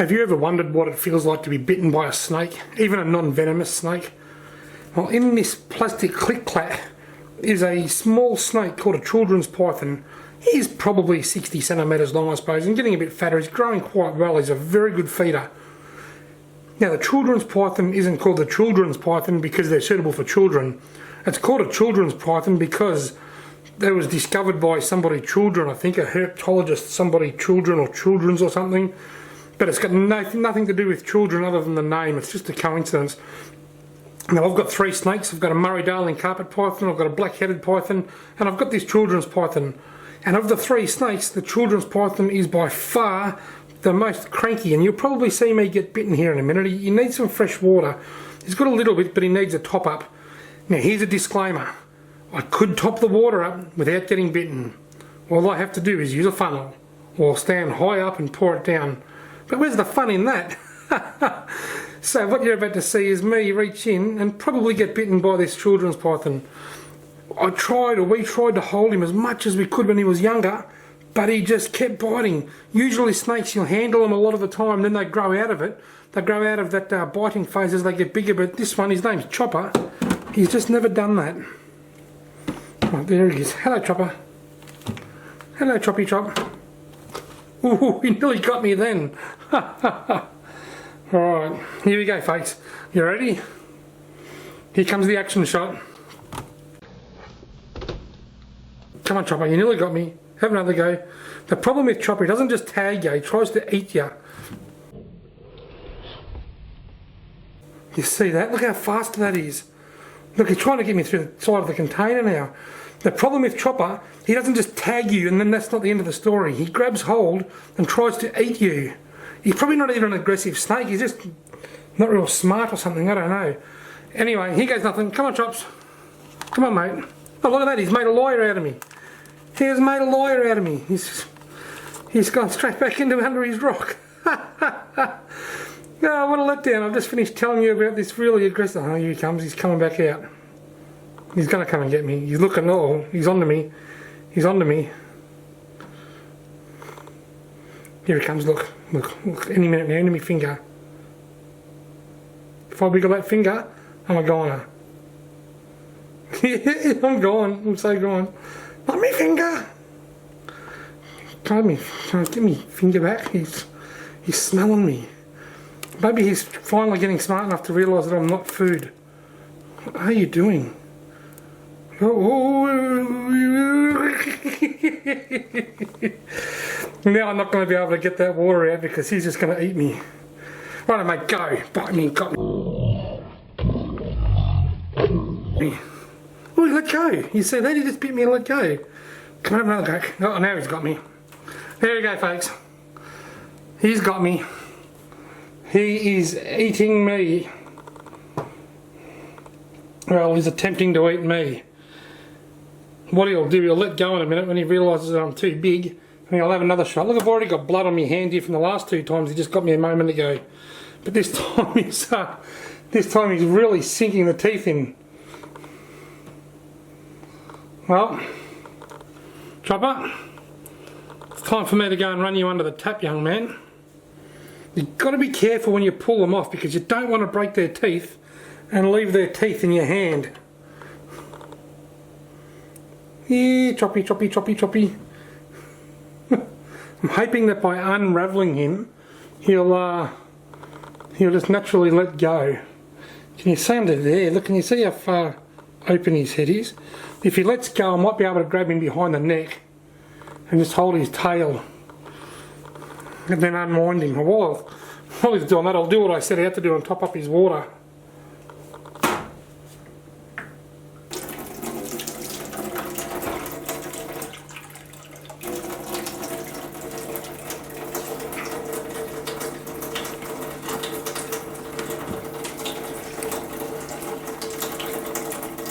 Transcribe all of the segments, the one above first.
Have you ever wondered what it feels like to be bitten by a snake, even a non-venomous snake? Well, in this plastic click-clack is a small snake called a children's python. He's probably 60 centimetres long, I suppose, and getting a bit fatter. He's growing quite well. He's a very good feeder. Now, the children's python isn't called the children's python because they're suitable for children. It's called a children's python because it was discovered by somebody children, I think, a herpetologist, somebody children or children's or something. But it's got nothing to do with children other than the name. It's just a coincidence. Now, I've got 3 snakes. I've got a Murray-Darling carpet python, I've got a black-headed python, and I've got this children's python. And of the 3 snakes, the children's python is by far the most cranky, and you'll probably see me get bitten here in a minute. He needs some fresh water. He's got a little bit, but he needs a top up. Now, here's a disclaimer. I could top the water up without getting bitten. All I have to do is use a funnel, or stand high up and pour it down. But where's the fun in that? So what you're about to see is me reach in and probably get bitten by this children's python. We tried to hold him as much as we could when he was younger, but he just kept biting. Usually snakes, you'll handle them a lot of the time, then they grow out of it. They grow out of that biting phase as they get bigger, but this one, his name's Chopper, he's just never done that. Oh, there he is. Hello, Chopper. Hello, Choppy Chop. Ooh, he nearly got me then. Alright, here we go, folks. You ready? Here comes the action shot. Come on, Chopper, you nearly got me. Have another go. The problem with Chopper, he doesn't just tag you, he tries to eat you. You see that? Look how fast that is. Look, he's trying to get me through the side of the container now. The problem with Chopper, he doesn't just tag you and then that's not the end of the story. He grabs hold and tries to eat you. He's probably not even an aggressive snake, he's just not real smart or something, I don't know. Anyway, here goes nothing. Come on, Chops. Come on, mate. Oh, look at that, he's made a lawyer out of me. He has made a lawyer out of me. He's gone straight back into under his rock. Oh, what a letdown. I've just finished telling you about this really aggressive... Oh, here he comes. He's coming back out. He's going to come and get me. He's looking... Oh, he's onto me. He's onto me. Here he comes. Look. Look. Any minute now. Into my finger. If I wiggle that finger, I'm a goner. I'm gone. I'm so gone. Not my finger. Try to get me finger back. He's smelling me. Maybe he's finally getting smart enough to realise that I'm not food. What are you doing? Oh. Now I'm not going to be able to get that water out because he's just going to eat me. Right, mate, go. Bite me, got me. Oh, he let go. You see that? He just bit me and let go. Come on, another go. Oh, now he's got me. There we go, folks. He's got me. He is eating me. Well, he's attempting to eat me. What he'll do, he'll let go in a minute when he realises that I'm too big, and he'll have another shot. Look, I've already got blood on my hand here from the last 2 times. He just got me a moment ago. But this time he's really sinking the teeth in. Well, Chopper, it's time for me to go and run you under the tap, young man. You've got to be careful when you pull them off because you don't want to break their teeth and leave their teeth in your hand. Yeah, choppy, choppy, choppy, choppy. I'm hoping that by unravelling him, he'll just naturally let go. Can you see under there? Look, can you see how far open his head is? If he lets go, I might be able to grab him behind the neck and just hold his tail. And then unwind him. While he's doing that, I'll do what I set out to do and top up his water.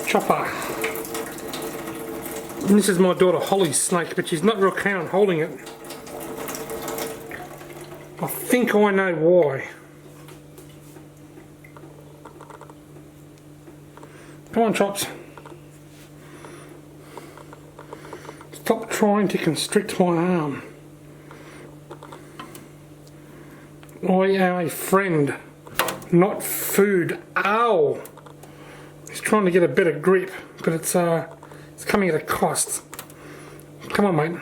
Chopper. And this is my daughter Holly's snake, but she's not real keen on holding it. I think I know why. Come on, Chops. Stop trying to constrict my arm. I am a friend, not food. Ow! He's trying to get a better grip, but it's coming at a cost. Come on, mate.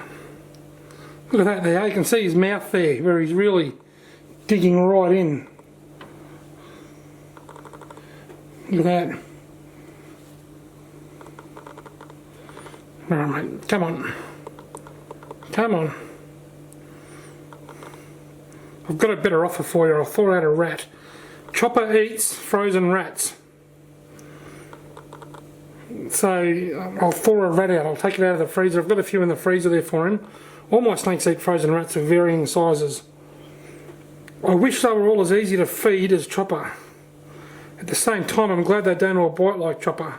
Look at that there. You can see his mouth there, where he's really digging right in. Look at that. Alright, mate. Come on. Come on. I've got a better offer for you. I'll thaw out a rat. Chopper eats frozen rats. So I'll thaw a rat out. I'll take it out of the freezer. I've got a few in the freezer there for him. All my snakes eat frozen rats of varying sizes. I wish they were all as easy to feed as Chopper. At the same time, I'm glad they don't all bite like Chopper.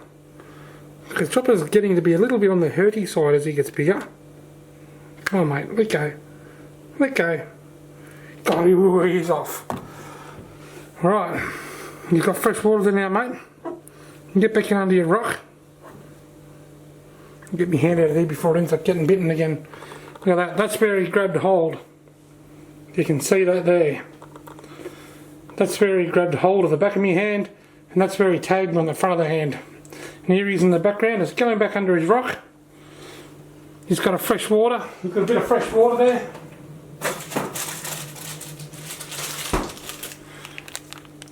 Because Chopper's getting to be a little bit on the hurty side as he gets bigger. Come on, mate. Let go. Let go. God, he's off. Alright. You've got fresh water there now, mate. Get back in under your rock. Get my hand out of there before it ends up getting bitten again. Look at that. That's where he grabbed hold. You can see that there. That's where he grabbed hold of the back of my hand, and that's where he tagged me on the front of the hand. And here he is in the background. It's going back under his rock. He's got a fresh water. He's got a bit of fresh water there.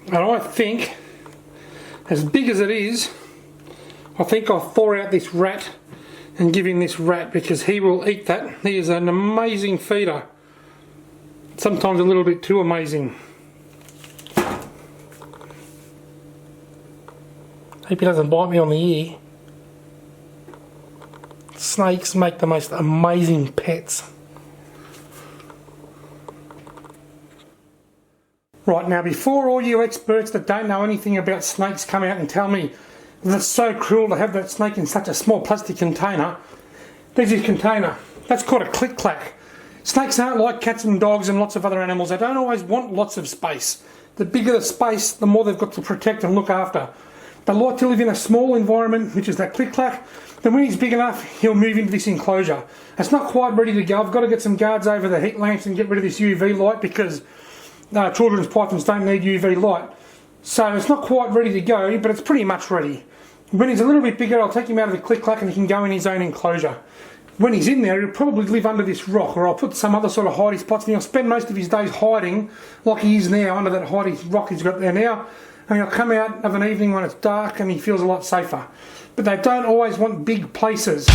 And I think, as big as it is, I think I'll thaw out this rat and give him this rat because he will eat that. He is an amazing feeder. Sometimes a little bit too amazing. Hope he doesn't bite me on the ear. Snakes make the most amazing pets. Right, now before all you experts that don't know anything about snakes come out and tell me that it's so cruel to have that snake in such a small plastic container, there's your container. That's called a click-clack. Snakes aren't like cats and dogs and lots of other animals. They don't always want lots of space. The bigger the space, the more they've got to protect and look after. They like to live in a small environment, which is that click-clack. Then when he's big enough, he'll move into this enclosure. It's not quite ready to go. I've got to get some guards over the heat lamps and get rid of this UV light because children's pythons don't need UV light. So it's not quite ready to go, but it's pretty much ready. When he's a little bit bigger, I'll take him out of the click-clack and he can go in his own enclosure. When he's in there, he'll probably live under this rock, or I'll put some other sort of hidey spots, and he'll spend most of his days hiding, like he is now, under that hidey rock he's got there now. And he'll come out of an evening when it's dark and he feels a lot safer. But they don't always want big places.